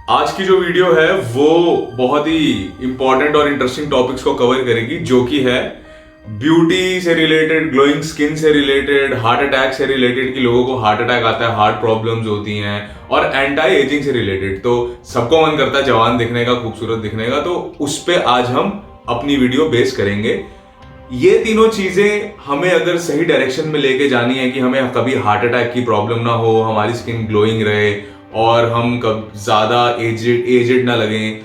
आज की जो वीडियो है वो बहुत ही इंपॉर्टेंट और इंटरेस्टिंग टॉपिक्स को कवर करेगी, जो कि है ब्यूटी से रिलेटेड, ग्लोइंग स्किन से रिलेटेड, हार्ट अटैक से रिलेटेड कि लोगों को हार्ट अटैक आता है, हार्ट प्रॉब्लम्स होती हैं, और एंटी एजिंग से रिलेटेड। तो सबको मन करता है जवान दिखने का, खूबसूरत दिखने का, तो उस पे आज हम अपनी वीडियो बेस करेंगे। ये तीनों चीजें हमें अगर सही डायरेक्शन में लेके जानी है कि हमें कभी हार्ट अटैक की प्रॉब्लम ना हो, हमारी स्किन ग्लोइंग रहे और हम कब ज्यादा एजेड ना लगें,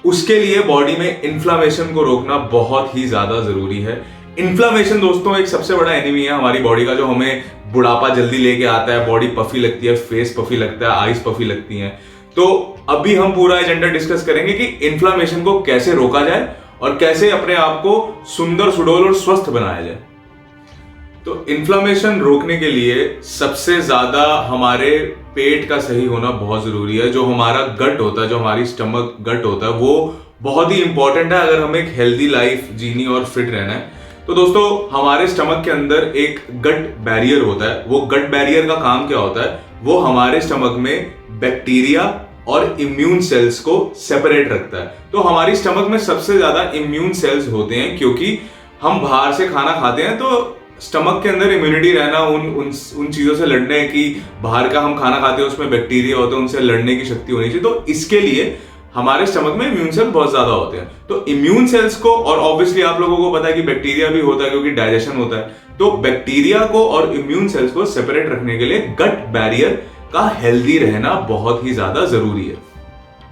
उसके लिए बॉडी में इन्फ्लामेशन को रोकना बहुत ही ज्यादा जरूरी है। इन्फ्लामेशन दोस्तों एक सबसे बड़ा एनिमी है हमारी बॉडी का, जो हमें बुढ़ापा जल्दी लेके आता है, बॉडी पफी लगती है, फेस पफी लगता है, आईज पफी लगती हैं। तो अभी हम पूरा एजेंडा डिस्कस करेंगे कि इन्फ्लामेशन को कैसे रोका जाए और कैसे अपने आप को सुंदर, सुडौल और स्वस्थ बनाया जाए। तो इन्फ्लामेशन रोकने के लिए सबसे ज्यादा हमारे पेट का सही होना बहुत जरूरी है। जो हमारा गट होता है, जो हमारी स्टमक गट होता है, वो बहुत ही इंपॉर्टेंट है अगर हमें एक हेल्दी लाइफ जीनी और फिट रहना है। तो दोस्तों, हमारे स्टमक के अंदर एक गट बैरियर होता है। वो गट बैरियर का काम क्या होता है? वो हमारे स्टमक में बैक्टीरिया और इम्यून सेल्स को सेपरेट रखता है। तो हमारी स्टमक में सबसे ज्यादा इम्यून सेल्स होते हैं, क्योंकि हम बाहर से खाना खाते हैं, तो स्टमक के अंदर इम्यूनिटी रहना, उन चीजों से लड़ने की, बाहर का हम खाना खाते हैं उसमें बैक्टीरिया होते हैं, उनसे लड़ने की शक्ति होनी चाहिए। तो इसके लिए हमारे स्टमक में इम्यून सेल बहुत ज्यादा होते हैं। तो इम्यून सेल्स को, और ऑब्वियसली आप लोगों को पता है कि बैक्टीरिया भी होता है क्योंकि डाइजेशन होता है, तो बैक्टीरिया को और इम्यून सेल्स को सेपरेट रखने के लिए गट बैरियर का हेल्दी रहना बहुत ही ज्यादा जरूरी है।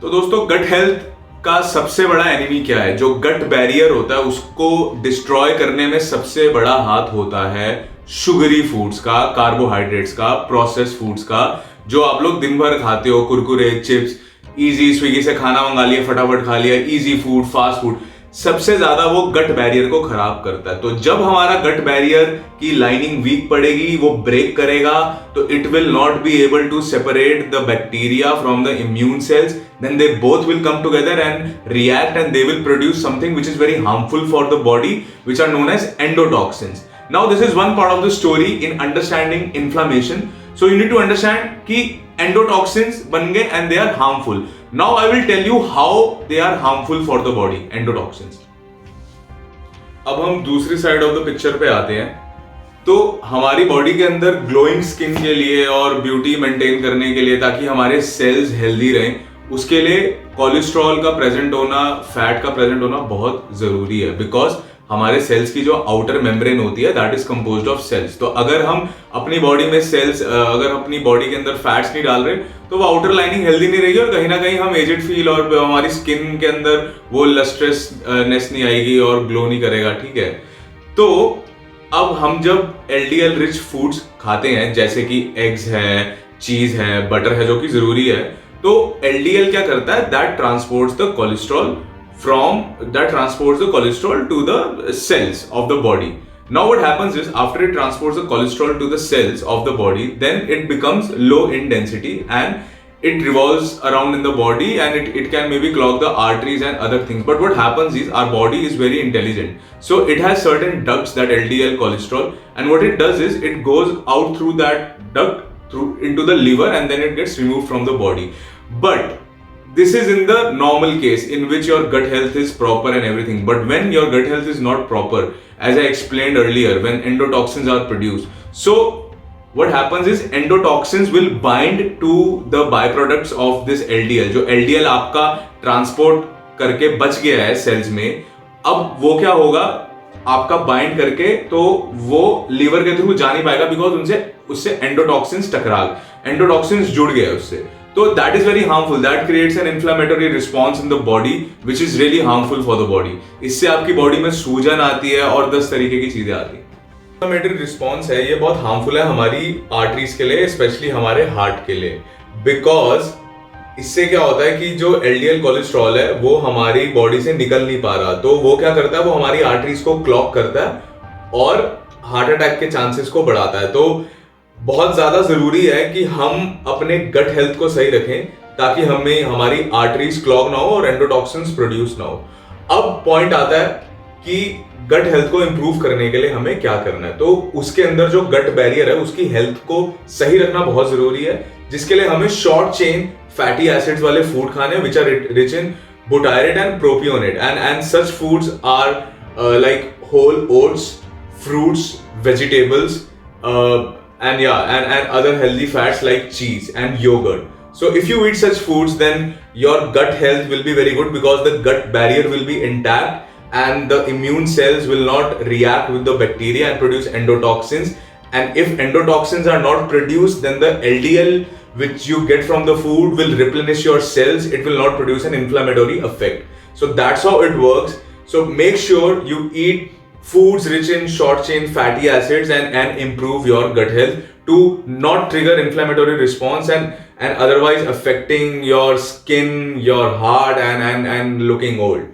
तो दोस्तों, गट हेल्थ का सबसे बड़ा एनिमी क्या है? जो गट बैरियर होता है उसको डिस्ट्रॉय करने में सबसे बड़ा हाथ होता है शुगरी फूड्स का, कार्बोहाइड्रेट्स का, प्रोसेस फूड्स का, जो आप लोग दिन भर खाते हो, कुरकुरे, चिप्स, इजी, स्विगी से खाना मंगा लिया, फटाफट खा लिया, इजी फूड, फास्ट फूड, सबसे ज्यादा वो गट बैरियर को खराब करता है। तो जब हमारा गट बैरियर की लाइनिंग वीक पड़ेगी, वो ब्रेक करेगा, तो it will not be able to separate the bacteria from the immune cells, then they both will come together and react and they will produce something which is very harmful for the body, which are known as endotoxins. Now this is one part of the story in understanding inflammation. So you need to understand कि endotoxins बन गए and they are harmful. Now I will tell you how they are harmful for the body, endotoxins. अब हम दूसरी side of the picture पे आते हैं। तो हमारी बॉडी के अंदर ग्लोइंग स्किन के लिए और ब्यूटी मेंटेन करने के लिए, ताकि हमारे सेल्स हेल्दी रहें, उसके लिए कोलेस्ट्रॉल का प्रेजेंट होना, फैट का प्रेजेंट होना बहुत जरूरी है। बिकॉज हमारे सेल्स की जो आउटर मेम्ब्रेन होती है, that is composed of cells. तो अगर हम अपनी बॉडी में सेल्स, अगर अपनी बॉडी के अंदर फैट्स नहीं डाल रहे, तो वो आउटर लाइनिंग हेल्दी नहीं रहेगी और कहीं ना कहीं हम एजेड फील, और हमारी स्किन के अंदर वो लस्ट्रसनेस नहीं आएगी और ग्लो नहीं करेगा। ठीक है, तो अब हम जब एलडीएल रिच फूड्स खाते हैं, जैसे कि एग्स है, चीज है, बटर है, जो कि जरूरी है, तो LDL क्या करता है? That transports the cholesterol to the cells of the body. Now what happens is, after it transports the cholesterol to the cells of the body, then it becomes low in density and it revolves around in the body, and it can maybe clog the arteries and other things. But what happens is, our body is very intelligent, so it has certain ducts, that LDL cholesterol, and what it does is it goes out through that duct into the liver, and then it gets removed from the body. But this is in the normal case in which your gut health is proper and everything. But when your gut health is not proper, as I explained earlier, when endotoxins are produced, so what happens is endotoxins will bind to the byproducts of this LDL. जो LDL आपका transport करके बच गया है sales में, अब वो क्या होगा? आपका बाइंड करके, तो वो लीवर के थ्रू जा नहीं पाएगा, बिकॉज उससे एंडोटॉक्सिन्स एंडोटॉक्सिन्स जुड़ गए उससे। तो that is very harmful, that creates an inflammatory response in the body which is really harmful for the body. इससे आपकी बॉडी में सूजन आती है और 10 तरीके की चीजें आती है। इन्फ्लेमेटरी रिस्पॉन्स है, ये बहुत हार्मफुल है हमारी आर्टरीज के लिए, स्पेशली हमारे हार्ट के लिए, बिकॉज इससे क्या होता है कि जो एलडीएल कोलेस्ट्रॉल है वो हमारी बॉडी से निकल नहीं पा रहा, तो वो क्या करता है? वो हमारी आर्टरीज को क्लॉग करता है और हार्ट अटैक के चांसेस को बढ़ाता है। तो बहुत ज्यादा जरूरी है कि हम अपने गट हेल्थ को सही रखें, ताकि हमारी आर्टरीज क्लॉग ना हो और एंडोटॉक्सिन्स प्रोड्यूस ना हो। अब पॉइंट आता है कि गट हेल्थ को इंप्रूव करने के लिए हमें क्या करना है। तो उसके अंदर जो गट बैरियर है, उसकी हेल्थ को सही रखना बहुत जरूरी है, जिसके लिए हमें शॉर्ट चेन fatty acids वाले food खाने which are rich in butyrate and propionate, and such foods are like whole oats, fruits, vegetables, and yeah, and other healthy fats like cheese and yogurt. So if you eat such foods, then your gut health will be very good because the gut barrier will be intact and the immune cells will not react with the bacteria and produce endotoxins. And if endotoxins are not produced, then the LDL which you get from the food will replenish your cells. It will not produce an inflammatory effect. So that's how it works. So make sure you eat foods rich in short chain fatty acids and improve your gut health to not trigger inflammatory response and otherwise affecting your skin, your heart, and looking old.